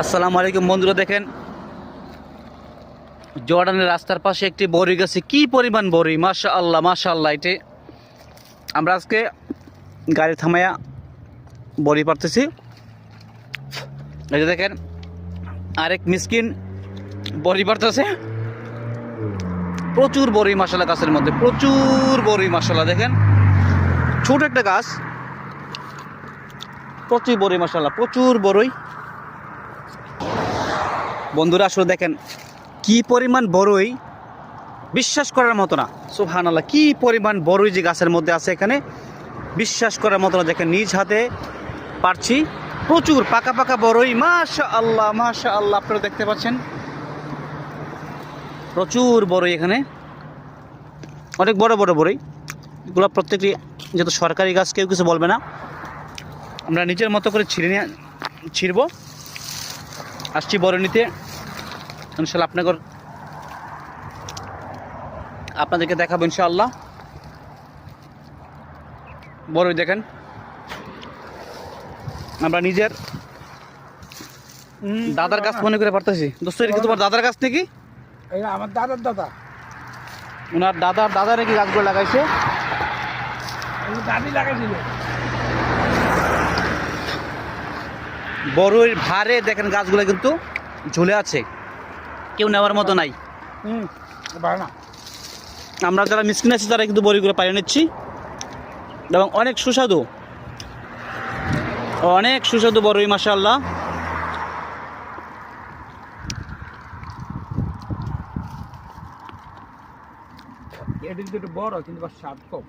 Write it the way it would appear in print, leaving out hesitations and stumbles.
আসসালামু আলাইকুম বন্ধুরা, দেখেন জর্ডানের রাস্তার পাশে একটি বড়ি গাছে কি পরিমাণ বড়ি, মাশাআল্লাহ মাশাআল্লাহ। এটি আমরা আজকে গাড়ি থামাইয়া বড়ি পারতেছি। এই যে দেখেন আরেক মিসকিন বড়ি পারতেছে। প্রচুর বড়ি মাশাআল্লাহ, গাছের মধ্যে প্রচুর বড়ি মাশাআল্লাহ। দেখেন ছোট একটা গাছ, প্রচুর বড়ি মাশাআল্লাহ, প্রচুর বড়ই। বন্ধুরা আসলে দেখেন কি পরিমাণ বড়ই, বিশ্বাস করার মতো না। সুবহানাল্লাহ, কি পরিমাণ বড়ই যে গাছের মধ্যে আছে এখানে, বিশ্বাস করার মতো না। দেখেন নিজ হাতে পারছি, প্রচুর পাকা পাকা বড়ই মাশাআল্লাহ মাশাআল্লাহ। আপনারা দেখতে পাচ্ছেন প্রচুর বড়ই এখানে, অনেক বড় বড় বড়ই। এগুলো প্রত্যেকটি যেহেতু সরকারি গাছ, কেউ কিছু বলবে না। আমরা নিজের মতো করে ছিঁড়ব। আসছি বড় নিতে ইনশাআল্লাহ, আপনাদেরকে দেখাবো ইনশাআল্লাহ। বড়ই দেখেন আমরা নিজের দাদার গাছ মনে করে পারতেছি। দোস্ত এটা কি তোমার দাদার গাছ নাকি? আমার দাদার দাদা, ওনার দাদা নাকি গাছগুলো লাগাইছে? দাদি লাগাইছিল। বড়ইর ভারে দেখেন গাছগুলো কিন্তু ঝুলে আছে, কেউ নেওয়ার মতো নাই। না, আমরা যারা মিসকিন আছি তারা কিন্তু বড়িগুলো পাইয়ে নিচ্ছি, এবং অনেক সুস্বাদু, অনেক সুস্বাদু বড়ই মাশাআল্লাহ। এটা কিন্তু একটু বড়, কিন্তু স্বাদ কম।